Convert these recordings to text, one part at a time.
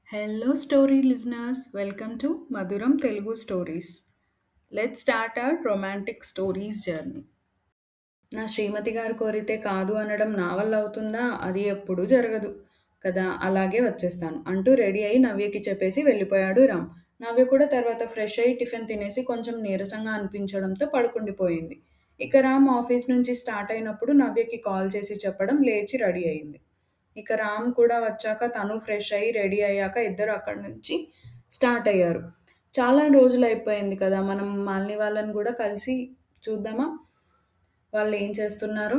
Hello, story listeners. Welcome to Maduram Telugu Stories. Let's start our romantic stories journey. నా శ్రీమతి గారు కోరితే కాదు అనడం నా వల్ల అవుతుందా? అది ఎప్పుడూ జరగదు కదా! అలాగే వచ్చేస్తాను అంటూ రెడీ అయి నవ్యకి చెప్పేసి వెళ్ళిపోయాడు రామ్. నవ్య కూడా తర్వాత ఫ్రెష్ అయ్యి టిఫిన్ తినేసి కొంచెం నీరసంగా అనిపించడంతో పడుకుండిపోయింది. ఇక రామ్ ఆఫీస్ నుంచి స్టార్ట్ అయినప్పుడు నవ్యకి కాల్ చేసి చెప్పడం లేచి రెడీ అయింది. ఇక రామ్ కూడా వచ్చాక తను ఫ్రెష్ అయ్యి రెడీ అయ్యాక ఇద్దరు అక్కడి నుంచి స్టార్ట్ అయ్యారు. చాలా రోజులు అయిపోయింది కదా! మనం మాలిని వాళ్ళని కూడా కలిసి చూద్దామా? వాళ్ళు ఏం చేస్తున్నారు?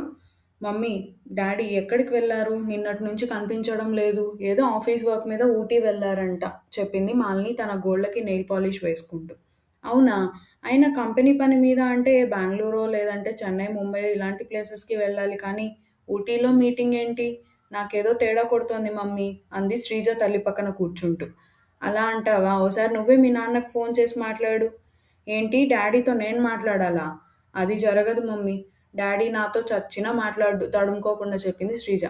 మమ్మీ, డాడీ ఎక్కడికి వెళ్లారు? నిన్నటి నుంచి కనిపించడం లేదు. ఏదో ఆఫీస్ వర్క్ మీద ఊటీ వెళ్లారంట చెప్పింది మాలిని తన గోళ్ళకి నెయిల్ పాలిష్ వేసుకుంటూ. అవునా? అయినా కంపెనీ పని మీద అంటే బెంగుళూరో లేదంటే చెన్నై, ముంబై ఇలాంటి ప్లేసెస్‌కి వెళ్ళాలి కానీ ఊటీలో మీటింగ్ ఏంటి? నాకేదో తేడా కొడుతోంది మమ్మీ అంది శ్రీజ తల్లి పక్కన కూర్చుంటూ. అలా అంటావా? ఓసారి నువ్వే మీ నాన్నకు ఫోన్ చేసి మాట్లాడు. ఏంటి డాడీతో నేను మాట్లాడాలా? అది జరగదు మమ్మీ. డాడీ నాతో చచ్చినా మాట్లాడు తడుముకోకుండా చెప్పింది శ్రీజ.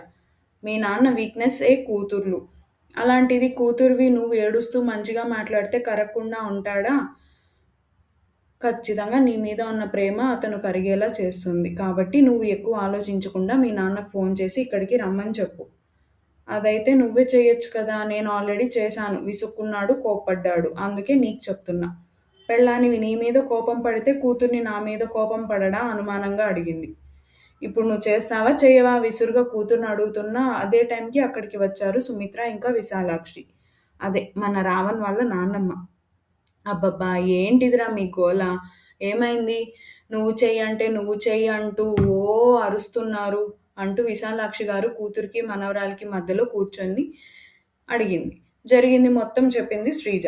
మీ నాన్న వీక్‌నెస్సే కూతుర్లు. అలాంటిది కూతురివి నువ్వు ఏడుస్తూ మంచిగా మాట్లాడితే కరగకుండా ఉంటాడా? ఖచ్చితంగా నీ మీద ఉన్న ప్రేమ అతను కరిగేలా చేస్తుంది. కాబట్టి నువ్వు ఎక్కువ ఆలోచించకుండా మీ నాన్నకు ఫోన్ చేసి ఇక్కడికి రమ్మని చెప్పు. అదైతే నువ్వే చెయ్యొచ్చు కదా! నేను ఆల్రెడీ చేశాను. విసుక్కున్నాడు, కోప్పడ్డాడు. అందుకే నీకు చెప్తున్నా. పెళ్ళానివి నీ మీద కోపం పడితే కూతుర్ని నా మీద కోపం పడడా? అనుమానంగా అడిగింది. ఇప్పుడు నువ్వు చేస్తావా? చెయ్యవా? విసురుగా కూతుర్ని అడుగుతున్నా అదే టైంకి అక్కడికి వచ్చారు సుమిత్ర ఇంకా విశాలాక్షి. అదే మన రావణ్ వాళ్ళ నాన్నమ్మ. అబ్బబ్బా! ఏంటిదిరా మీ గోల? ఏమైంది? నువ్వు చెయ్యి అంటే నువ్వు చెయ్యి అంటూ ఓ అరుస్తున్నారు అంటూ విశాలాక్షి గారు కూతురికి, మనవరాలికి మధ్యలో కూర్చొని అడిగింది. జరిగింది మొత్తం చెప్పింది శ్రీజ.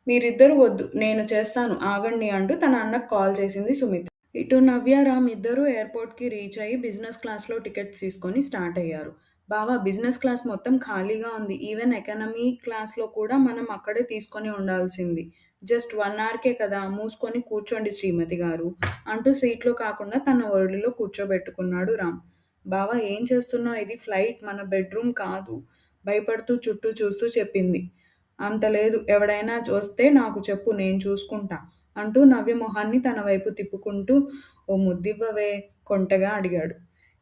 మీరిద్దరూ వద్దు నేను చేస్తాను ఆగండి అంటూ తన అన్నకు కాల్ చేసింది సుమిత్ర. ఇటు నవ్య, రామ్ ఇద్దరూ ఎయిర్‌పోర్ట్‌కి రీచ్ అయ్యి బిజినెస్ క్లాస్‌లో టికెట్స్ తీసుకొని స్టార్ట్ అయ్యారు. బావ బిజినెస్ క్లాస్ మొత్తం ఖాళీగా ఉంది. ఈవెన్ ఎకానమీ క్లాస్‌లో కూడా మనం అక్కడే తీసుకొని ఉండాల్సింది. జస్ట్ 1 అవర్‌కే కదా! మూసుకొని కూర్చోండి శ్రీమతి గారు అంటూ సీట్‌లో కాకుండా తన ఒడిలో కూర్చోబెట్టుకున్నాడు రామ్. బావ ఏం చేస్తున్నావు? ఇది ఫ్లైట్ మన బెడ్‌రూమ్ కాదు భయపడుతూ చుట్టూ చూస్తూ చెప్పింది. అంత లేదు ఎవడైనా వస్తే నాకు చెప్పు నేను చూసుకుంటా అంటూ నవ్య మొహాన్ని తన వైపు తిప్పుకుంటూ ఓ ముద్దివ్వవే కొంటెగా అడిగాడు.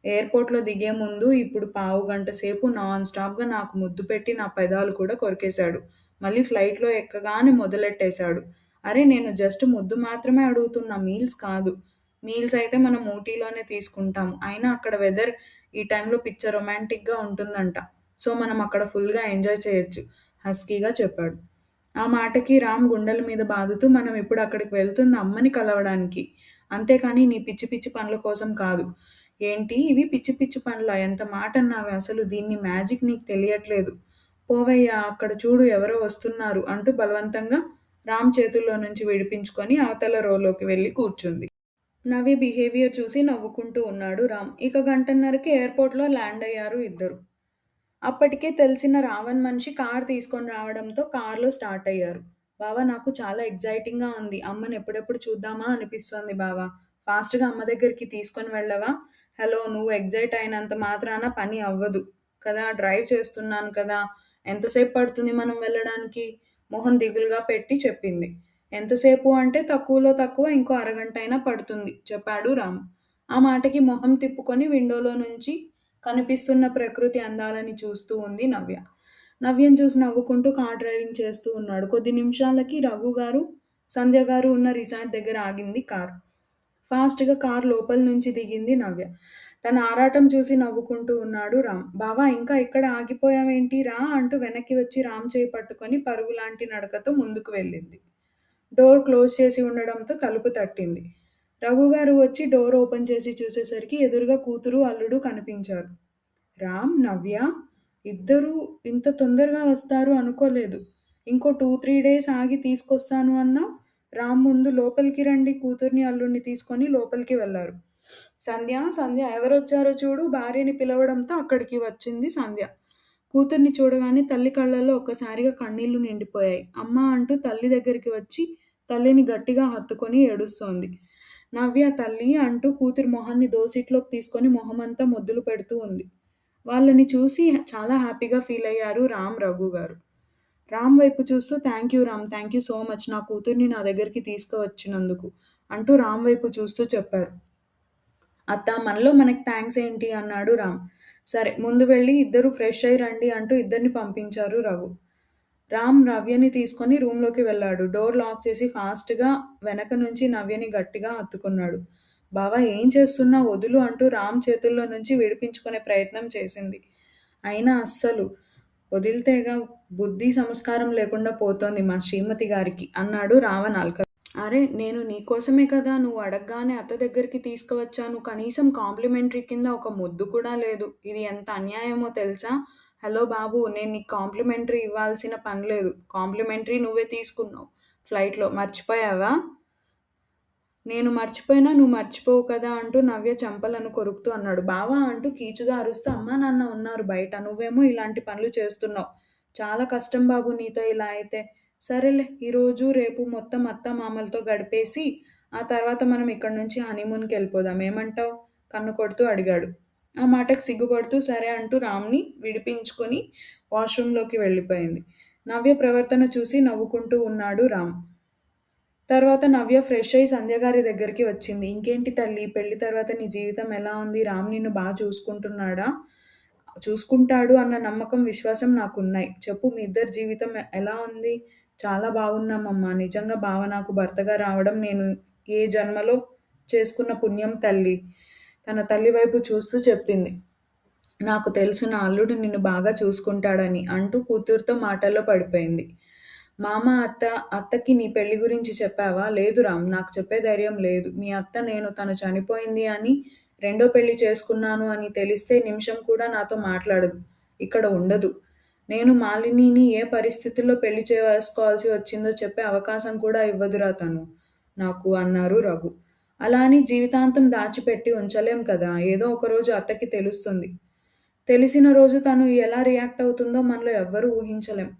ఎయిర్‌పోర్ట్‌లో దిగే ముందు ఇప్పుడు పావుగంట సేపు నాన్ స్టాప్‌గా నాకు ముద్దు పెట్టి నా పెదాలు కూడా కొరికేశాడు. మళ్ళీ ఫ్లైట్‌లో ఎక్కగానే మొదలెట్టేశాడు. అరె నేను జస్ట్ ముద్దు మాత్రమే అడుగుతున్నా మీల్స్ కాదు. మీల్స్ అయితే మనం ఊటీలోనే తీసుకుంటాం. అయినా అక్కడ వెదర్ ఈ టైంలో పిచ్చ రొమాంటిక్‌గా ఉంటుందంట. సో మనం అక్కడ ఫుల్‌గా ఎంజాయ్ చేయొచ్చు హస్కీగా చెప్పాడు. ఆ మాటకి రామ్ గుండెల మీద బాదుతూ మనం ఇప్పుడు అక్కడికి వెళ్తుంది అమ్మని కలవడానికి. అంతేకానీ నీ పిచ్చి పిచ్చి పనుల కోసం కాదు. ఏంటి ఇవి పిచ్చి పిచ్చి పనులా? ఎంత మాటన్నావే అసలు దీన్ని మ్యాజిక్ నీకు తెలియట్లేదు. పోవయ్యా అక్కడ చూడు ఎవరో వస్తున్నారు అంటూ బలవంతంగా రామ్ చేతుల్లో నుంచి విడిపించుకొని అవతల రోలోకి వెళ్ళి కూర్చుంది. నవి బిహేవియర్ చూసి నవ్వుకుంటూ ఉన్నాడు రామ్. ఇక గంటన్నరకి ఎయిర్‌పోర్ట్‌లో ల్యాండ్ అయ్యారు ఇద్దరు. అప్పటికే తెలిసిన రావణ్ మనిషి కార్ తీసుకొని రావడంతో కార్‌లో స్టార్ట్ అయ్యారు. బావ నాకు చాలా ఎక్సైటింగ్‌గా ఉంది. అమ్మని ఎప్పుడెప్పుడు చూద్దామా అనిపిస్తోంది బావ. ఫాస్ట్‌గా అమ్మ దగ్గరికి తీసుకొని వెళ్ళవా? హలో నువ్వు ఎక్సైట్ అయినంత మాత్రాన పని అవ్వదు కదా! డ్రైవ్ చేస్తున్నాను కదా! ఎంతసేపు పడుతుంది మనం వెళ్ళడానికి? మొహం దిగులుగా పెట్టి చెప్పింది. ఎంతసేపు అంటే తక్కువలో తక్కువ ఇంకో అరగంటైనా పడుతుంది చెప్పాడు రామ్. ఆ మాటకి మొహం తిప్పుకొని విండోలో నుంచి కనిపిస్తున్న ప్రకృతి అందాలని చూస్తూ ఉంది నవ్య. నవ్యని చూసి నవ్వుకుంటూ కార్ డ్రైవింగ్ చేస్తూ ఉన్నాడు. కొద్ది నిమిషాలకి రఘు గారు, సంధ్య గారు ఉన్న రిసార్ట్ దగ్గర ఆగింది కార్. ఫాస్ట్‌గా కార్ లోపల నుంచి దిగింది నవ్య. తన ఆరాటం చూసి నవ్వుకుంటూ ఉన్నాడు రామ్. బావ ఇంకా ఇక్కడ ఆగిపోయావేంటి రా అంటూ వెనక్కి వచ్చి రామ్ చేయి పట్టుకొని పరుగులాంటి నడకతో ముందుకు వెళ్ళింది. డోర్ క్లోజ్ చేసి ఉండడంతో తలుపు తట్టింది. రఘుగారు వచ్చి డోర్ ఓపెన్ చేసి చూసేసరికి ఎదురుగా కూతురు, అల్లుడు కనిపించారు. రామ్, నవ్య ఇద్దరూ ఇంత తొందరగా వస్తారు అనుకోలేదు. ఇంకో 2, 3 డేస్ ఆగి తీసుకొస్తాను అన్నావు. రామ్ ముందు లోపలికి రండి కూతుర్ని, అల్లుడిని తీసుకొని లోపలికి వెళ్లారు. సంధ్య, సంధ్య ఎవరొచ్చారో చూడు భార్యని పిలవడంతో అక్కడికి వచ్చింది సంధ్య. కూతుర్ని చూడగానే తల్లి కళ్ళల్లో ఒక్కసారిగా కన్నీళ్లు నిండిపోయాయి. అమ్మా అంటూ తల్లి దగ్గరికి వచ్చి తల్లిని గట్టిగా హత్తుకొని ఏడుస్తోంది. నవ్య తల్లి అంటూ కూతురి మొహాన్ని దోసిట్లోకి తీసుకొని మొహమంతా ముద్దులు పెడుతూ ఉంది. వాళ్ళని చూసి చాలా హ్యాపీగా ఫీల్ అయ్యారు రామ్, రఘు గారు. రామ్ వైపు చూస్తూ thank you Ram, thank you so much నా కూతుర్ని నా దగ్గరికి తీసుకువచ్చినందుకు అంటూ రామ్ వైపు చూస్తూ చెప్పారు. అత్త మనలో మనకి థ్యాంక్స్ ఏంటి అన్నాడు రామ్. సరే ముందు వెళ్ళి ఇద్దరు ఫ్రెష్ అయ్యి రండి అంటూ ఇద్దరిని పంపించారు రఘు. రామ్ నవ్యని తీసుకొని రూమ్లోకి వెళ్ళాడు. డోర్ లాక్ చేసి ఫాస్ట్గా వెనక నుంచి నవ్యని గట్టిగా హత్తుకున్నాడు. బావా ఏం చేస్తున్నా వదులు అంటూ రామ్ చేతుల్లో నుంచి విడిపించుకునే ప్రయత్నం చేసింది. అయినా అస్సలు వదిలితేగా బుద్ధి సంస్కారం లేకుండా పోతోంది మా శ్రీమతి గారికి అన్నాడు రావణాల్క. అరే నేను నీకోసమే కదా నువ్వు అడగగానే అత్త దగ్గరికి తీసుకువచ్చాను. కనీసం కాంప్లిమెంటరీ కింద ఒక ముద్దు కూడా లేదు. ఇది ఎంత అన్యాయమో తెలుసా? హలో బాబు, నేను నీకు కాంప్లిమెంటరీ ఇవ్వాల్సిన పని లేదు. కాంప్లిమెంటరీ నువ్వే తీసుకున్నావు ఫ్లైట్లో, మర్చిపోయావా? నేను మర్చిపోయినా నువ్వు మర్చిపోవు కదా అంటూ నవ్య చెంపలను కొరుకుతూ అన్నాడు. బావా అంటూ కీచుగా అరుస్తూ అమ్మా నాన్న ఉన్నారు బయట, నువ్వేమో ఇలాంటి పనులు చేస్తున్నావు. చాలా కష్టం బాబు నీతో ఇలా అయితే. సరేలే ఈరోజు రేపు మొత్తం అత్త మామలతో గడిపేసి ఆ తర్వాత మనం ఇక్కడి నుంచి హనీమూన్కి వెళ్ళిపోదాం, ఏమంటావు? కన్ను కొడుతూ అడిగాడు. ఆ మాటకు సిగ్గుపడుతూ సరే అంటూ రామ్ని విడిపించుకొని వాష్రూంలోకి వెళ్ళిపోయింది. నవ్య ప్రవర్తన చూసి నవ్వుకుంటూ ఉన్నాడు రామ్. తర్వాత నవ్య ఫ్రెష్ అయ్యి సంధ్య గారి దగ్గరికి వచ్చింది. ఇంకేంటి తల్లి, పెళ్లి తర్వాత నీ జీవితం ఎలా ఉంది? రామ్ నిన్ను బాగా చూసుకుంటున్నాడా? చూసుకుంటాడు అన్న నమ్మకం, విశ్వాసం నాకున్నాయి. చెప్పు మీ ఇద్దరి జీవితం ఎలా ఉంది? చాలా బాగున్నామమ్మా. నిజంగా బావ నాకు భర్తగా రావడం నేను ఏ జన్మలో చేసుకున్న పుణ్యం తల్లి. తన తల్లి వైపు చూస్తూ చెప్పింది. నాకు తెలుసు నా అల్లుడు నిన్ను బాగా చూసుకుంటాడని అంటూ కూతురుతో మాటల్లో పడిపోయింది. మామ అత్తకి నీ పెళ్లి గురించి చెప్పావా? లేదు రామ్, నాకు చెప్పే ధైర్యం లేదు. మీ అత్త నేను తను చనిపోయింది అని రెండో పెళ్లి చేసుకున్నాను అని తెలిస్తే నిమిషం కూడా నాతో మాట్లాడదు, ఇక్కడ ఉండదు. నేను మాలినిని ఏ పరిస్థితుల్లో పెళ్లి చేసుకోవాల్సి వచ్చిందో చెప్పే అవకాశం కూడా ఇవ్వదురా తను నాకు అన్నారు రఘు. అలా అని జీవితాంతం దాచిపెట్టి ఉంచలేం కదా, ఏదో ఒకరోజు అత్తకి తెలుస్తుంది. తెలిసిన రోజు తను ఎలా రియాక్ట్ అవుతుందో మనలో ఎవ్వరూ ఊహించలేం.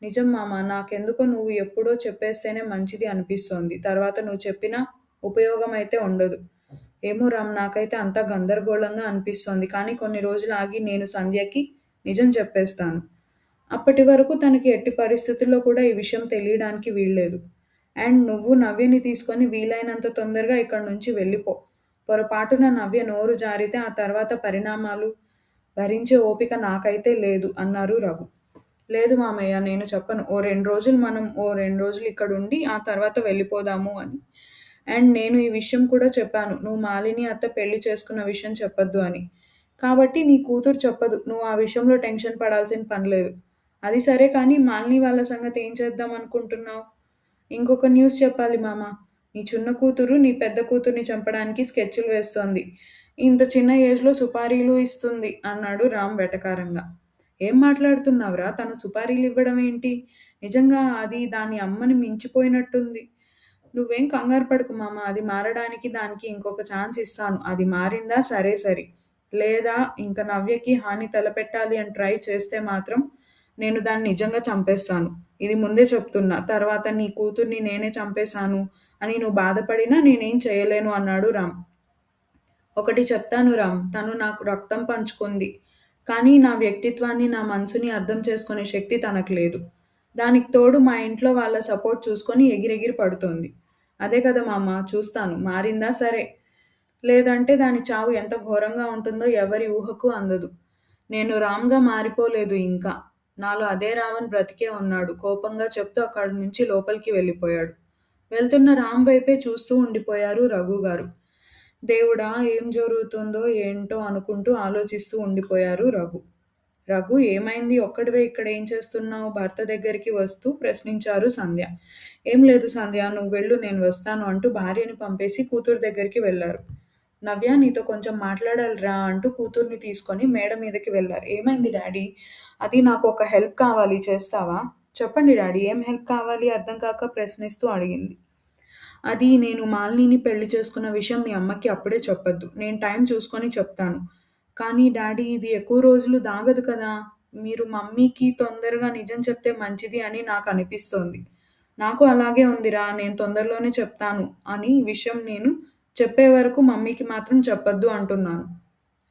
నిజం మామ, నాకెందుకో నువ్వు ఎప్పుడో చెప్పేస్తేనే మంచిది అనిపిస్తోంది. తర్వాత నువ్వు చెప్పినా ఉపయోగం అయితే ఉండదు. ఏమో రామ్, నాకైతే అంతా గందరగోళంగా అనిపిస్తోంది. కానీ కొన్ని రోజులు ఆగి నేను సంధ్యకి నిజం చెప్పేస్తాను. అప్పటి వరకు తనకి ఎట్టి పరిస్థితుల్లో కూడా ఈ విషయం తెలియడానికి వీల్లేదు. అండ్ నువ్వు నవ్యని తీసుకొని వీలైనంత తొందరగా ఇక్కడి నుంచి వెళ్ళిపో. పొరపాటున నవ్య నోరు జారితే ఆ తర్వాత పరిణామాలు భరించే ఓపిక నాకైతే లేదు అన్నారు రఘు. లేదు మామయ్య, నేను చెప్పను. ఓ 2 రోజులు ఇక్కడ ఉండి ఆ తర్వాత వెళ్ళిపోదాము అని. అండ్ నేను ఈ విషయం కూడా చెప్పాను, నువ్వు మాలిని అత్త పెళ్లి చేసుకున్న విషయం చెప్పొద్దు అని. కాబట్టి నీ కూతురు చెప్పదు, నువ్వు ఆ విషయంలో టెన్షన్ పడాల్సిన పని లేదు. అది సరే కానీ మాలిని వాళ్ళ సంగతి ఏం చేద్దాం అనుకుంటున్నావు? ఇంకొక న్యూస్ చెప్పాలి మామ. నీ చిన్న కూతురు నీ పెద్ద కూతుర్ని చంపడానికి స్కెచ్లు వేస్తోంది. ఇంత చిన్న ఏజ్‌లో సుపారీలు ఇస్తుంది అన్నాడు రామ్ వెటకారంగా. ఏం మాట్లాడుతున్నావురా? తను సుపారీలు ఇవ్వడం ఏంటి? నిజంగా అది దాని అమ్మని మించిపోయినట్టుంది. నువ్వేం కంగారు పడకు మామ, అది మారడానికి దానికి ఇంకొక ఛాన్స్ ఇస్తాను. అది మారిందా సరే సరి. లేదా ఇంక నవ్యకి హాని తలపెట్టాలి అని ట్రై చేస్తే మాత్రం నేను దాన్ని నిజంగా చంపేస్తాను. ఇది ముందే చెప్తున్నా. తర్వాత నీ కూతుర్ని నేనే చంపేశాను అని నువ్వు బాధపడినా నేనేం చేయలేను అన్నాడు రామ్. ఒకటి చెప్తాను రామ్, తను నాకు రక్తం పంచుకుంది. కానీ నా వ్యక్తిత్వాన్ని, నా మనసుని అర్థం చేసుకునే శక్తి తనకు లేదు. దానికి తోడు మా ఇంట్లో వాళ్ళ సపోర్ట్ చూసుకొని ఎగిరెగిరి పడుతోంది. అదే కదా మామ, చూస్తాను. మారిందా సరే. లేదంటే దాని చావు ఎంత ఘోరంగా ఉంటుందో ఎవరి ఊహకు అందదు. నేను రామ్‌గా మారిపోలేదు ఇంకా. నాలో అదే రావణ్ బ్రతికే ఉన్నాడు కోపంగా చెప్తూ అక్కడి నుంచి లోపలికి వెళ్ళిపోయాడు. వెళ్తున్న రామ్ వైపే చూస్తూ ఉండిపోయారు రఘుగారు. దేవుడా! ఏం జరుగుతుందో ఏంటో అనుకుంటూ ఆలోచిస్తూ ఉండిపోయారు రఘు. రఘు ఏమైంది? ఒక్కడివే ఇక్కడ ఏం చేస్తున్నావు? భర్త దగ్గరికి వస్తూ ప్రశ్నించారు సంధ్య. ఏం లేదు సంధ్య, నువ్వు వెళ్ళు నేను వస్తాను అంటూ భార్యని పంపేసి కూతురు దగ్గరికి వెళ్లారు. నవ్య నీతో కొంచెం మాట్లాడాలిరా అంటూ కూతుర్ని తీసుకొని మేడ మీదకి వెళ్లారు. ఏమైంది డాడీ? అది నాకు ఒక హెల్ప్ కావాలి, చేస్తావా? చెప్పండి డాడీ, ఏం హెల్ప్ కావాలి అర్థం కాక ప్రశ్నిస్తూ అడిగింది. అది నేను మాలినిని పెళ్లి చేసుకున్న విషయం మీ అమ్మకి అప్పుడే చెప్పొద్దు. నేను టైం చూసుకొని చెప్తాను. కానీ డాడీ ఇది ఎక్కువ రోజులు దాగదు కదా! మీరు మమ్మీకి తొందరగా నిజం చెప్తే మంచిది అని నాకు అనిపిస్తోంది. నాకు అలాగే ఉందిరా, నేను తొందరలోనే చెప్తాను అని విషయం నేను చెప్పే వరకు మమ్మీకి మాత్రం చెప్పొద్దు అంటున్నాను.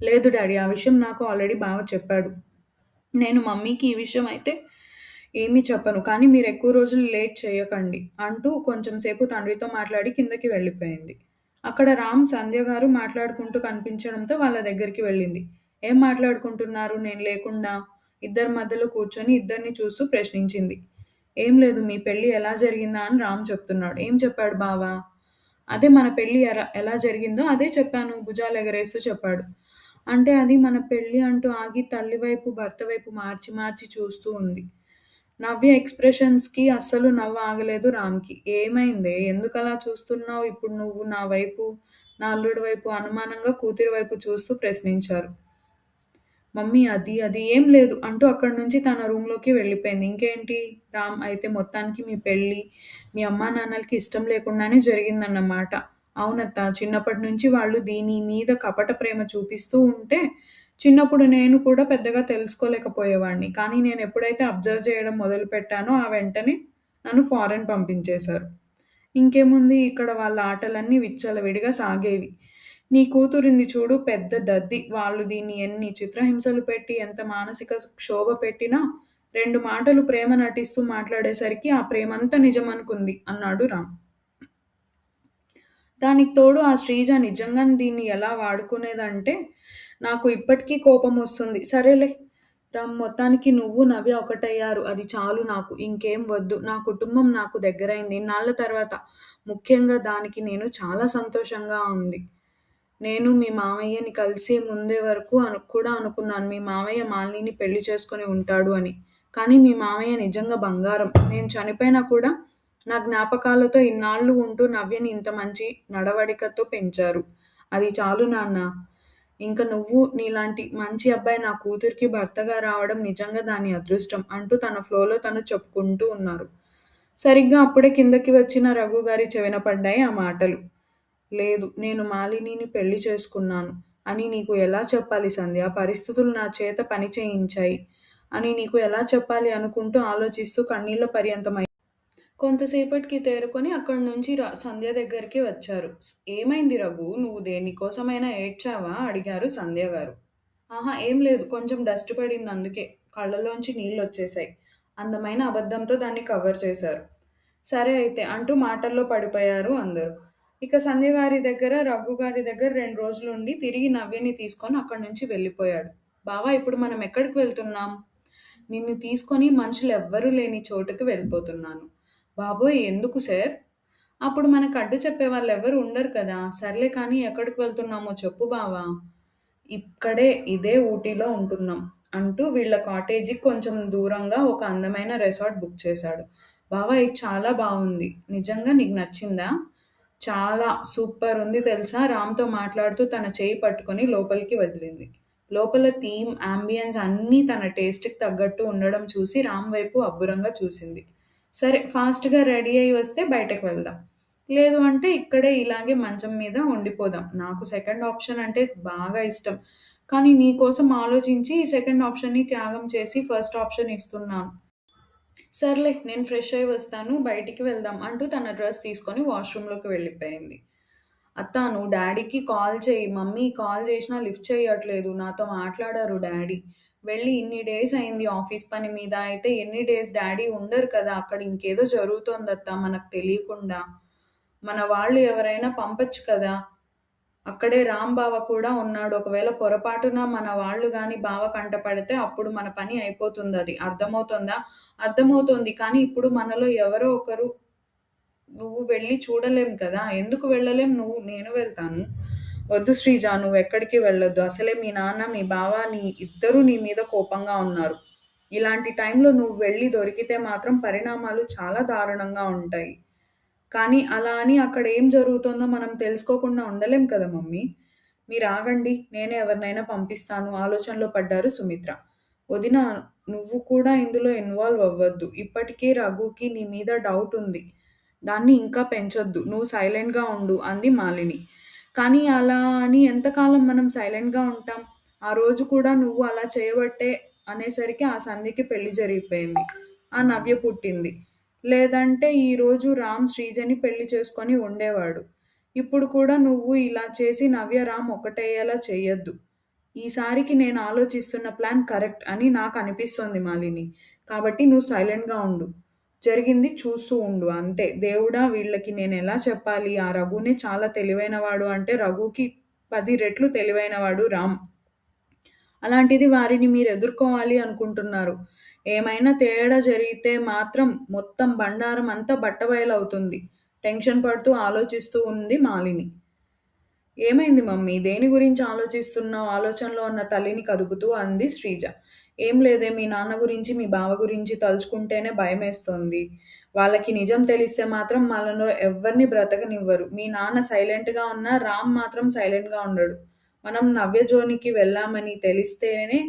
లేదు డాడీ, ఆ విషయం నాకు ఆల్రెడీ బావ చెప్పాడు. నేను మమ్మీకి ఈ విషయం అయితే ఏమీ చెప్పను. కానీ మీరెక్కువ రోజులు లేట్ చేయకండి అంటూ కొంచెం సేపు తండ్రితో మాట్లాడి కిందకి వెళ్ళిపోయింది. అక్కడ రామ్, సంధ్య గారు మాట్లాడుకుంటూ కనిపించడంతో వాళ్ళ దగ్గరికి వెళ్ళింది. ఏం మాట్లాడుకుంటున్నారు నేను లేకుండా? ఇద్దరి మధ్యలో కూర్చొని ఇద్దరిని చూస్తూ ప్రశ్నించింది. ఏం లేదు మీ పెళ్లి ఎలా జరిగిందా అని రామ్ చెప్తున్నాడు. ఏం చెప్పాడు బావ? అదే మన పెళ్లి ఎలా జరిగిందో అదే చెప్పాను భుజాలెగరేస్తూ చెప్పాడు. అంటే అది మన పెళ్లి అంటూ ఆగి తల్లి వైపు, భర్త వైపు మార్చి మార్చి చూస్తూ ఉంది. నవ్య ఎక్స్‌ప్రెషన్స్‌కి అస్సలు నవ్వు ఆగలేదు రామ్‌కి. "ఏమైందే? ఎందుకలా చూస్తున్నావు ఇప్పుడు నువ్వు నా వైపు?" నా అల్లుడి వైపు అనుమానంగా కూతురి వైపు చూస్తూ ప్రశ్నించారు. మమ్మీ అది ఏం లేదు అంటూ అక్కడి నుంచి తన రూమ్‌లోకి వెళ్ళిపోయింది. ఇంకేంటి రామ్ అయితే మొత్తానికి మీ పెళ్లి మీ అమ్మానాన్నలకి ఇష్టం లేకుండానే జరిగిందన్నమాట. అవునత్త చిన్నప్పటి నుంచి వాళ్ళు దీని మీద కపట ప్రేమ చూపిస్తూ ఉంటే చిన్నప్పుడు నేను కూడా పెద్దగా తెలుసుకోలేకపోయేవాడిని. కానీ నేను ఎప్పుడైతే అబ్జర్వ్ చేయడం మొదలుపెట్టానో ఆ వెంటనే నన్ను ఫారెన్ పంపించేశారు. ఇంకేముంది ఇక్కడ వాళ్ళ ఆటలన్నీ విచ్చలవిడిగా సాగేవి. నీ కూతురుంది చూడు పెద్ద దద్ది. వాళ్ళు దీన్ని ఎన్ని చిత్రహింసలు పెట్టి, ఎంత మానసిక క్షోభ పెట్టినా, 2 మాటలు ప్రేమ నటిస్తూ మాట్లాడేసరికి ఆ ప్రేమంతా నిజమనుకుంది అన్నాడు రామ్. దానికి తోడు ఆ శ్రీజ నిజంగానే దీన్ని ఎలా వాడుకునేదంటే నాకు ఇప్పటికీ కోపమొస్తుంది. సరేలే రామ్ మొత్తానికి నువ్వు నవ్య ఒకటయ్యారు. అది చాలు నాకు. ఇంకేం వద్దు. నా కుటుంబం నాకు దగ్గరైంది ఇన్నాళ్ళ తర్వాత. ముఖ్యంగా దానికి నేను చాలా సంతోషంగా ఉంది. నేను మీ మామయ్యని కలిసి ముందే వరకు కూడా అనుకున్నాను. మీ మామయ్య మాలినిని పెళ్లి చేసుకొని ఉంటాడు అని. కానీ మీ మామయ్య నిజంగా బంగారం. నేను చనిపోయినా కూడా నా జ్ఞాపకాలతో ఇన్నాళ్ళు ఉంటూ నవ్యని ఇంత మంచి నడవడికతో పెంచారు. అది చాలు నాన్న. ఇంక నువ్వు నీలాంటి మంచి అబ్బాయి నా కూతురికి భర్తగా రావడం నిజంగా దాని అదృష్టం అంటూ తన ఫ్లోలో తను చెప్పుకుంటూ ఉన్నారు. సరిగ్గా అప్పుడే కిందకి వచ్చిన రఘు గారి చెవిన పడ్డాయి ఆ మాటలు. లేదు. నేను మాలినిని పెళ్లి చేసుకున్నాను అని నీకు ఎలా చెప్పాలి సంధ్య? పరిస్థితులు నా చేత పని చేయించాయి అని నీకు ఎలా చెప్పాలి అనుకుంటూ ఆలోచిస్తూ కన్నీళ్ల పర్యంతమై కొంతసేపటికి తేరుకొని అక్కడి నుంచి సంధ్య దగ్గరికి వచ్చారు. ఏమైంది రఘు? నువ్వు దేనికోసమైనా ఏడ్చావా? అడిగారు సంధ్య గారు. ఆహా! ఏం లేదు. కొంచెం డస్ట్ పడింది అందుకే. కళ్ళలోంచి నీళ్లొచ్చేశాయి. అందమైన అబద్ధంతో దాన్ని కవర్ చేశారు. సరే అయితే అంటూ మాటల్లో పడిపోయారు అందరూ. ఇక సంధ్య గారి దగ్గర, రఘు గారి దగ్గర 2 రోజులుండి తిరిగి నవ్యని తీసుకొని అక్కడి నుంచి వెళ్ళిపోయాడు. బావ ఇప్పుడు మనం ఎక్కడికి వెళ్తున్నాం? నిన్ను తీసుకొని మనుషులెవ్వరూ లేని చోటుకి వెళ్ళిపోతున్నాను. బాబోయ్! ఎందుకు సార్? అప్పుడు మనకు అడ్డు చెప్పేవాళ్ళెవ్వరు ఉండరు కదా! సర్లే కానీ ఎక్కడికి వెళ్తున్నామో చెప్పు బావ. ఇక్కడే ఇదే ఊటీలో ఉంటున్నాం అంటూ వీళ్ళ కాటేజీకి కొంచెం దూరంగా ఒక అందమైన రిసార్ట్ బుక్ చేశాడు. బావ ఇది చాలా బావుంది. నిజంగా నీకు నచ్చిందా? చాలా సూపర్ ఉంది తెలుసా? రామ్‌తో మాట్లాడుతూ తన చెయ్యి పట్టుకొని లోపలికి వదిలింది. లోపల థీమ్, యాంబియన్స్ అన్నీ తన టేస్ట్‌కి తగ్గట్టు ఉండడం చూసి రామ్ వైపు అబ్బురంగా చూసింది. సరే ఫాస్ట్‌గా రెడీ అయ్యి వస్తే బయటకి వెళ్దాం. లేదు అంటే ఇక్కడే ఇలాగే మంచం మీద ఉండిపోదాం. నాకు సెకండ్ ఆప్షన్ అంటే బాగా ఇష్టం. కానీ నీ కోసం ఆలోచించి ఈ సెకండ్ ఆప్షన్‌ని త్యాగం చేసి ఫస్ట్ ఆప్షన్ ఇస్తున్నాను. సర్లే నేను ఫ్రెష్ అయ్యి వస్తాను. బయటికి వెళ్దాం అంటూ తన డ్రెస్ తీసుకొని వాష్‌రూమ్‌లోకి వెళ్ళిపోయింది. అత్త నువ్వు డ్యాడీకి కాల్ చెయ్యి. మమ్మీ కాల్ చేసినా లిఫ్ట్ చేయట్లేదు. నాతో మాట్లాడరు డ్యాడీ. వెళ్ళి ఇన్ని డేస్ అయింది ఆఫీస్ పని మీద. అయితే ఎన్ని డేస్ డ్యాడీ ఉండరు కదా! అక్కడ ఇంకేదో జరుగుతోందత్త మనకు తెలియకుండా. మన వాళ్ళు ఎవరైనా పంపొచ్చు కదా! అక్కడే రామ్ బావ కూడా ఉన్నాడు. ఒకవేళ పొరపాటున మన వాళ్ళు గాని బావ కంట పడితే అప్పుడు మన పని అయిపోతుందది. అర్థమవుతోందా? అర్థమవుతోంది. కానీ ఇప్పుడు మనలో ఎవరో ఒకరు నువ్వు వెళ్లి చూడలేం కదా! ఎందుకు వెళ్ళలేం నేను వెళ్తాను. వద్దు శ్రీజ నువ్వెక్కడికి వెళ్ళొద్దు. అసలే మీ నాన్న, మీ బావ ఇద్దరూ నీ మీద కోపంగా ఉన్నారు. ఇలాంటి టైంలో నువ్వు వెళ్లి దొరికితే మాత్రం పరిణామాలు చాలా దారుణంగా ఉంటాయి. కానీ అలా అని అక్కడ ఏం జరుగుతోందో మనం తెలుసుకోకుండా ఉండలేం కదా మమ్మీ! మీరాగండి. నేనే ఎవరినైనా పంపిస్తాను ఆలోచనలో పడ్డారు సుమిత్ర. వదినా నువ్వు కూడా ఇందులో ఇన్వాల్వ్ అవ్వొద్దు. ఇప్పటికే రఘుకి నీ మీద డౌట్ ఉంది. దాన్ని ఇంకా పెంచొద్దు. నువ్వు సైలెంట్‌గా ఉండు అంది మాలిని. కానీ అలా అని ఎంతకాలం మనం సైలెంట్‌గా ఉంటాం? ఆ రోజు కూడా నువ్వు అలా చేయబట్టే అనేసరికి ఆ సంధ్యకి పెళ్లి జరిగిపోయింది. ఆ నవ్య పుట్టింది. లేదంటే ఈరోజు రామ్ శ్రీజని పెళ్లి చేసుకొని ఉండేవాడు. ఇప్పుడు కూడా నువ్వు ఇలా చేసి నవ్య, రామ్ ఒకటయ్యేలా చెయ్యొద్దు. ఈసారికి నేను ఆలోచిస్తున్న ప్లాన్ కరెక్ట్ అని నాకనిపిస్తోంది మాలిని. కాబట్టి నువ్వు సైలెంట్‌గా ఉండు. జరిగింది చూస్తూ ఉండు అంతే. దేవుడా! వీళ్ళకి నేనెలా చెప్పాలి? ఆ రఘునే చాలా తెలివైనవాడు అంటే, రఘుకి 10 రెట్లు తెలివైనవాడు రామ్. అలాంటిది వారిని మీరు ఎదుర్కోవాలి అనుకుంటున్నారు. ఏమైనా తేడా జరిగితే మాత్రం మొత్తం బండారం అంతా బట్టబయలవుతుంది. టెన్షన్ పడుతూ ఆలోచిస్తూ ఉంది మాలిని. ఏమైంది మమ్మీ? దేని గురించి ఆలోచిస్తున్నావు? ఆలోచనలో ఉన్న తల్లిని కదుపుతూ అంది శ్రీజ. ఏం లేదే మీ నాన్న గురించి, మీ బావ గురించి తలుచుకుంటేనే భయమేస్తోంది. వాళ్ళకి నిజం తెలిస్తే మాత్రం మనలో ఎవ్వరిని బ్రతకనివ్వరు. మీ నాన్న సైలెంట్‌గా ఉన్నా రామ్ మాత్రం సైలెంట్‌గా ఉండడు. మనం నవ్య జోలికి వెళ్ళామని తెలిస్తేనే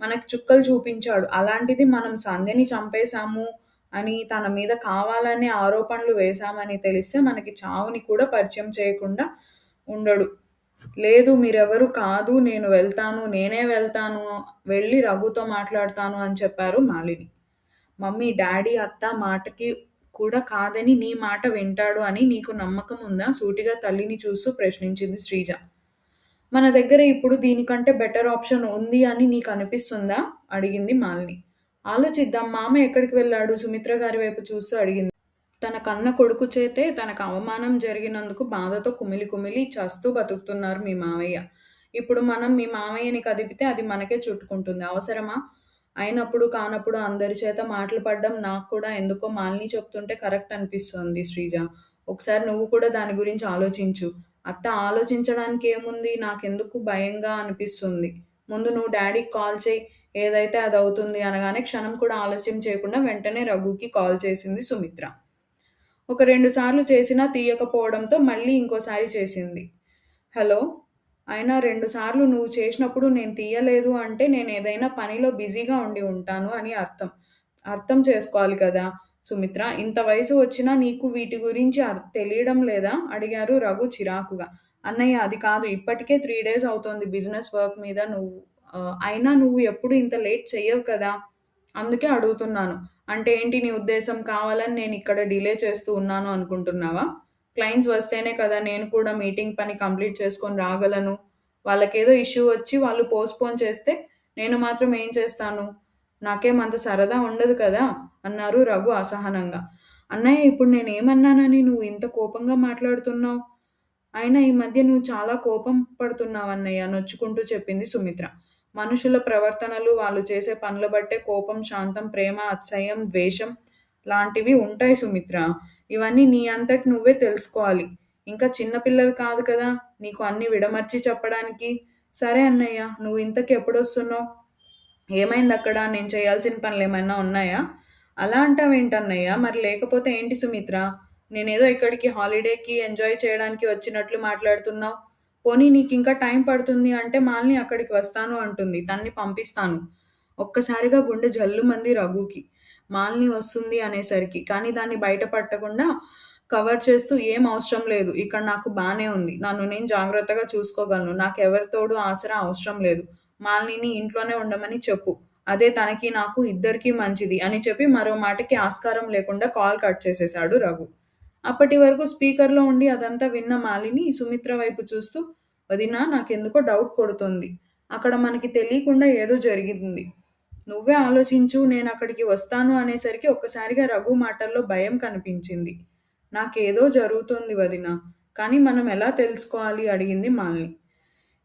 మనకు చుక్కలు చూపించాడు. అలాంటిది మనం సంధ్యని చంపేశాము అని, తన మీద కావాలనే ఆరోపణలు వేశామని తెలిస్తే మనకి చావుని కూడా పరిచయం చేయకుండా ఉండడు. లేదు మీరెవరు కాదు, నేను వెళ్తాను, నేనే వెళ్తాను, వెళ్ళి రఘుతో మాట్లాడతాను అని చెప్పారు మాలిని. మమ్మీ, డాడీ, అత్త మాటకి కూడా కాదని నీ మాట వింటాడు అని నీకు నమ్మకం ఉందా? సూటిగా తల్లిని చూస్తూ ప్రశ్నించింది శ్రీజ. మన దగ్గర ఇప్పుడు దీనికంటే బెటర్ ఆప్షన్ ఉంది అని నీకు అనిపిస్తుందా? అడిగింది మాలిని. ఆలోచిద్దాం. మామ ఎక్కడికి వెళ్ళాడు? సుమిత్ర గారి వైపు చూస్తూ అడిగింది. తన కన్న కొడుకు చేతే తనకు అవమానం జరిగినందుకు బాధతో కుమిలి కుమిలి చస్తూ బతుకుతున్నారు మీ మావయ్య. ఇప్పుడు మనం మీ మావయ్యని కదిపితే అది మనకే చుట్టుకుంటుంది. అవసరమా? అయినప్పుడు కానప్పుడు అందరి చేత మాటలు పడడం నాకు కూడా ఎందుకో మాలిని చెప్తుంటే కరెక్ట్ అనిపిస్తోంది శ్రీజ. ఒకసారి నువ్వు కూడా దాని గురించి ఆలోచించు. అత్త, ఆలోచించడానికి ఏముంది? నాకెందుకు భయంగా అనిపిస్తుంది. ముందు నువ్వు డాడీకి కాల్ చేయి. ఏదైతే అది అవుతుంది అనగానే క్షణం కూడా ఆలస్యం చేయకుండా వెంటనే రఘుకి కాల్ చేసింది సుమిత్ర. ఒక 2 సార్లు చేసినా తీయకపోవడంతో మళ్ళీ ఇంకోసారి చేసింది. హలో! అయినా 2 సార్లు నువ్వు చేసినప్పుడు నేను తీయలేదు అంటే నేనేదైనా పనిలో బిజీగా ఉండి ఉంటాను అని అర్థం. అర్థం చేసుకోవాలి కదా! సుమిత్ర, ఇంత వయసు వచ్చినా నీకు వీటి గురించి తెలియడం లేదా? అడిగారు రఘు చిరాకుగా. అన్నయ్య, అది కాదు. ఇప్పటికే 3 డేస్ అవుతోంది బిజినెస్ వర్క్ మీద అయినా నువ్వు ఎప్పుడు ఇంత లేట్ చెయ్యవు కదా! అందుకే అడుగుతున్నాను. అంటే ఏంటి నీ ఉద్దేశం? కావాలని నేనిక్కడ డిలే చేస్తూ ఉన్నాను అనుకుంటున్నావా? క్లయింట్స్ వస్తేనే కదా నేను కూడా మీటింగ్ పని కంప్లీట్ చేసుకొని రాగలను. వాళ్ళకేదో ఇష్యూ వచ్చి వాళ్ళు పోస్ట్‌పోన్ చేస్తే నేను మాత్రం ఏం చేస్తాను? నాకేం అంత సరదా ఉండదు కదా! అన్నారు రఘు అసహనంగా. అన్నయ్య, ఇప్పుడు నేనేమన్నానని నువ్వు ఇంత కోపంగా మాట్లాడుతున్నావు? అయినా ఈ మధ్య నువ్వు చాలా కోపం పడుతున్నావన్నయ్య, నొచ్చుకుంటూ చెప్పింది సుమిత్ర. మనుషుల ప్రవర్తనలు, వాళ్ళు చేసే పనుల బట్టే కోపం, శాంతం, ప్రేమ, అసహ్యం, ద్వేషం లాంటివి ఉంటాయి సుమిత్ర. ఇవన్నీ నీ అంతట నువ్వే తెలుసుకోవాలి. ఇంకా చిన్న పిల్లవి కాదు కదా, నీకు అన్నీ విడమర్చి చెప్పడానికి. సరే అన్నయ్య, నువ్వు ఇంతకి ఎప్పుడొస్తున్నావు? ఏమైందక్కడ? నేను చేయాల్సిన పనులేమైనా ఉన్నాయా? అలా అంటావేంటన్నయ్య? మరి లేకపోతే ఏంటి సుమిత్ర? నేనేదో ఇక్కడికి హాలిడేకి ఎంజాయ్ చేయడానికి వచ్చినట్లు మాట్లాడుతున్నావు. పోనీ నీకింకా టైం పడుతుంది అంటే మాలిని అక్కడికి వస్తాను అంటుంది. తన్ని పంపిస్తాను. ఒక్కసారిగా గుండె జల్లుమంది రఘుకి. మాలిని వస్తుంది అనేసరికి. కానీ దాన్ని బయట పట్టకుండా కవర్ చేస్తూ ఏం అవసరం లేదు. ఇక్కడ నాకు బానే ఉంది. నన్ను నేను జాగ్రత్తగా చూసుకోగలను. నాకెవరి తోడు ఆసరా అవసరం లేదు. మాలినిని ఇంట్లోనే ఉండమని చెప్పు. అదే తనకి నాకు ఇద్దరికీ మంచిది అని చెప్పి మరో మాటకి ఆస్కారం లేకుండా కాల్ కట్ చేసేశాడు రఘు. అప్పటి వరకు స్పీకర్‌లో ఉండి అదంతా విన్న మాలిని సుమిత్ర వైపు చూస్తూ, వదినా, నాకెందుకో డౌట్ కొడుతోంది. అక్కడ మనకి తెలీకుండా ఏదో జరిగింది. నువ్వే ఆలోచించు, నేనక్కడికి వస్తాను అనేసరికి ఒక్కసారిగా రఘు మాటల్లో భయం కనిపించింది. నాకేదో జరుగుతోంది వదినా. కానీ మనం ఎలా తెలుసుకోవాలి? అడిగింది మాలిని.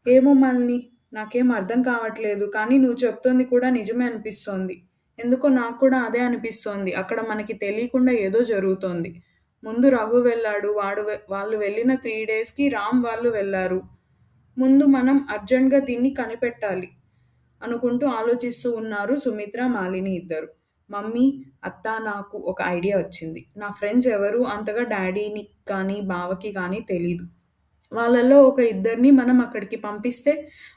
ఏమో మాలిని, నాకేం అర్థం కావట్లేదు. కానీ నువ్వు చెప్తోంది కూడా నిజమే అనిపిస్తోంది. ఎందుకో నాకు కూడా అదే అనిపిస్తోంది. అక్కడ మనకి తెలీకుండా ఏదో జరుగుతోంది. ముందు రఘు వెళ్ళాడు. వాళ్ళు వెళ్ళిన 3 డేస్‌కి రామ్ వాళ్ళు వెళ్లారు. ముందు మనం అర్జెంట్‌గా దీన్ని కనిపెట్టాలి అనుకుంటూ ఆలోచిస్తూ ఉన్నారు సుమిత్ర, మాలిని ఇద్దరు. మమ్మీ, అత్త, నాకు ఒక ఐడియా వచ్చింది. నా ఫ్రెండ్స్ ఎవరు అంతగా డాడీని కానీ, బావకి కానీ తెలీదు. వాళ్ళలో ఒక ఇద్దరిని మనం అక్కడికి పంపిస్తే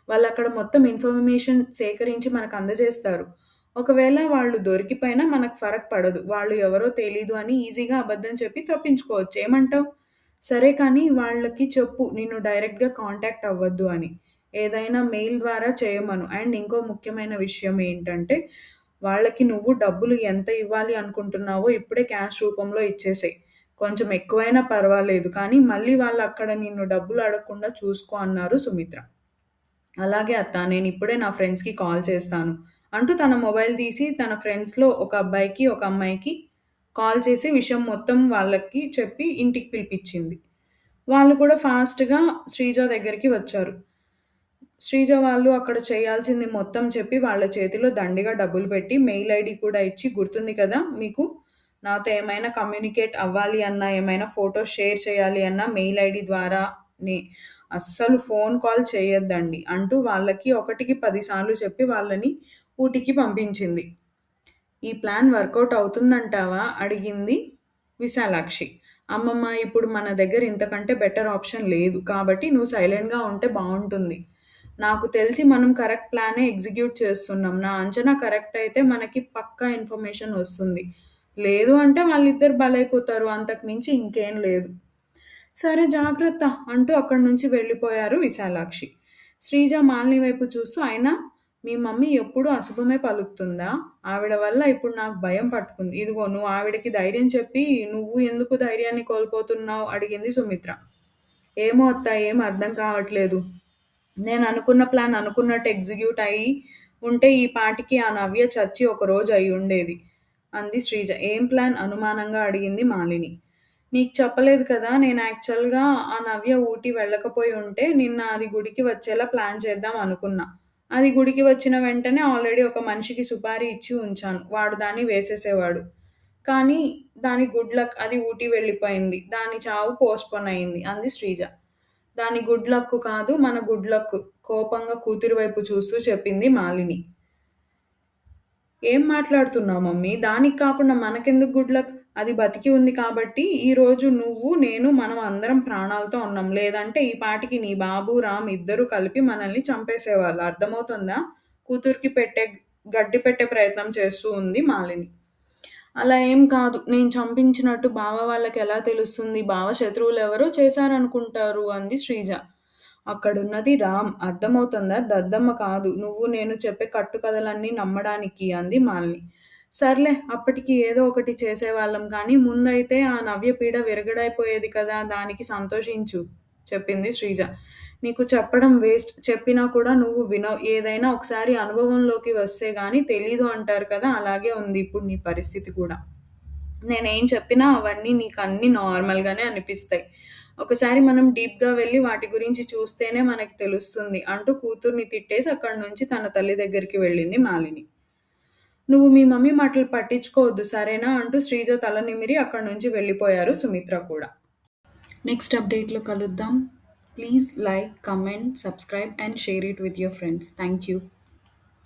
వాళ్ళక్కడ మొత్తం ఇన్ఫర్మేషన్ సేకరించి మనకు అందజేస్తారు. ఒకవేళ వాళ్ళు దొరికిపోయినా మనకు ఫరక్ పడదు. వాళ్ళు ఎవరో తెలీదు అని ఈజీగా అబద్ధం చెప్పి తప్పించుకోవచ్చు. ఏమంటావు? సరే, కానీ వాళ్ళకి చెప్పు నిన్ను డైరెక్ట్‌గా కాంటాక్ట్ అవ్వద్దు అని. ఏదైనా మెయిల్ ద్వారా చేయమను. అండ్ ఇంకో ముఖ్యమైన విషయం ఏంటంటే, వాళ్ళకి నువ్వు డబ్బులు ఎంత ఇవ్వాలి అనుకుంటున్నావో ఇప్పుడే క్యాష్ రూపంలో ఇచ్చేసేయి. కొంచెం ఎక్కువైనా పర్వాలేదు. కానీ మళ్ళీ వాళ్ళక్కడ నిన్ను డబ్బులు అడగకుండా చూసుకో అన్నారు సుమిత్ర. అలాగే అత్తా, నేనిప్పుడే నా ఫ్రెండ్స్‌కి కాల్ చేస్తాను. అంటూ తన మొబైల్ తీసి తన ఫ్రెండ్స్‌లో ఒక అబ్బాయికి, ఒక అమ్మాయికి కాల్ చేసి విషయం మొత్తం వాళ్ళకి చెప్పి ఇంటికి పిలిపిచ్చింది. వాళ్ళు కూడా ఫాస్ట్‌గా శ్రీజ దగ్గరికి వచ్చారు. శ్రీజ వాళ్ళు అక్కడ చేయాల్సింది మొత్తం చెప్పి వాళ్ళ చేతిలో దండిగా డబ్బులు పెట్టి మెయిల్ ఐడీ కూడా ఇచ్చి గుర్తుంది కదా మీకు? నాతో ఏమైనా కమ్యూనికేట్ అవ్వాలి అన్నా, ఏమైనా ఫోటోస్ షేర్ చేయాలి అన్నా మెయిల్ ఐడీ ద్వారానే. అస్సలు ఫోన్ కాల్ చేయొద్దండి అంటూ వాళ్ళకి ఒకటికి 10 సార్లు చెప్పి వాళ్ళని ఊటీకి పంపించింది. ఈ ప్లాన్ వర్కౌట్ అవుతుందంటావా? అడిగింది విశాలాక్షి. అమ్మమ్మ ఇప్పుడు మన దగ్గర ఇంతకంటే బెటర్ ఆప్షన్ లేదు. కాబట్టి నువ్వు సైలెంట్‌గా ఉంటే బావుంటుంది. నాకు తెలిసి మనం కరెక్ట్ ప్లానే ఎగ్జిక్యూట్ చేస్తున్నాం. నా అంచనా కరెక్ట్ అయితే మనకి పక్కా ఇన్ఫర్మేషన్ వస్తుంది. లేదు అంటే వాళ్ళిద్దరు బలైపోతారు. అంతకు మించి ఇంకేం లేదు. సరే జాగ్రత్త అంటూ అక్కడి నుంచి వెళ్ళిపోయారు విశాలాక్షి. శ్రీజ మాలిని వైపు చూస్తూ అయినా మీ మమ్మీ ఎప్పుడూ అశుభమే పలుకుతుందా? ఆవిడ వల్ల ఇప్పుడు నాకు భయం పట్టుకుంది. ఇదిగో నువ్వు ఆవిడకి ధైర్యం చెప్పి నువ్వు ఎందుకు ధైర్యాన్ని కోల్పోతున్నావు? అడిగింది సుమిత్ర. ఏమో అత్త ఏం అర్థం కావట్లేదు. నేను అనుకున్న ప్లాన్ అనుకున్నట్టు ఎగ్జిక్యూట్ అయ్యి ఉంటే ఈ పాటికి ఆ నవ్య చచ్చి ఒక రోజు అయి ఉండేది అంది శ్రీజ. ఏం ప్లాన్? అనుమానంగా అడిగింది మాలిని. నీకు చెప్పలేదు కదా, నేను యాక్చువల్గా ఆ నవ్య ఊటీ వెళ్ళకపోయి ఉంటే నిన్న అది గుడికి వచ్చేలా ప్లాన్ చేద్దాం అనుకున్నా. అది గుడికి వచ్చిన వెంటనే ఆల్రెడీ ఒక మనిషికి సుపారీ ఇచ్చి ఉంచాను. వాడు దాన్ని వేసేసేవాడు. కానీ దాని గుడ్ లక్ అది ఊటీ వెళ్ళిపోయింది. దాని చావు పోస్ట్‌పోన్ అయింది అంది శ్రీజ. దాని గుడ్ లక్ కాదు మన గుడ్ లక్ కోపంగా కూతురి వైపు చూస్తూ చెప్పింది మాలిని. ఏం మాట్లాడుతున్నావు మమ్మీ? దానికి కాకుండా మనకెందుకు గుడ్ లక్? అది బతికి ఉంది కాబట్టి ఈరోజు నువ్వు, నేను మనం అందరం ప్రాణాలతో ఉన్నాం. లేదంటే ఈ పాటికి నీ బాబు, రామ్ ఇద్దరూ కలిపి మనల్ని చంపేసేవాళ్ళు. అర్థమవుతుందా? కూతురికి గడ్డి పెట్టే ప్రయత్నం చేస్తూ ఉంది మాలిని. అలా ఏం కాదు. నేను చంపించినట్టు బావ వాళ్ళకెలా తెలుస్తుంది? బావ శత్రువులెవరో చేశారనుకుంటారు అంది శ్రీజ. అక్కడున్నది రామ్. అర్థమవుతుందా? దద్దమ్మ కాదు. నువ్వు నేను చెప్పే కట్టుకథలన్నీ నమ్మడానికి అంది మాలిని. సర్లే అప్పటికి ఏదో ఒకటి చేసేవాళ్ళం కానీ ముందైతే ఆ నవ్య పీడ విరగడైపోయేది కదా! దానికి సంతోషించు చెప్పింది శ్రీజ. నీకు చెప్పడం వేస్ట్. చెప్పినా కూడా నువ్వు వినవు. ఏదైనా ఒకసారి అనుభవంలోకి వస్తే గానీ తెలీదు అంటారు కదా! అలాగే ఉంది ఇప్పుడు నీ పరిస్థితి కూడా. నేనేం చెప్పినా అవన్నీ నీకన్నీ నార్మల్‌గానే అనిపిస్తాయి. ఒకసారి మనం డీప్‌గా వెళ్లి వాటి గురించి చూస్తేనే మనకి తెలుస్తుంది అంటూ కూతుర్ని తిట్టేసి అక్కడి నుంచి తన తల్లి దగ్గరికి వెళ్ళింది మాలిని. నువ్వు మీ మమ్మీ మాటలు పట్టించుకోవద్దు సరేనా? అంటూ శ్రీజ తల నిమిరి అక్కడి నుంచి వెళ్ళిపోయారు సుమిత్ర కూడా. నెక్స్ట్ అప్డేట్‌లో కలుద్దాం. Please like, comment, subscribe and share it with your friends. Thank you.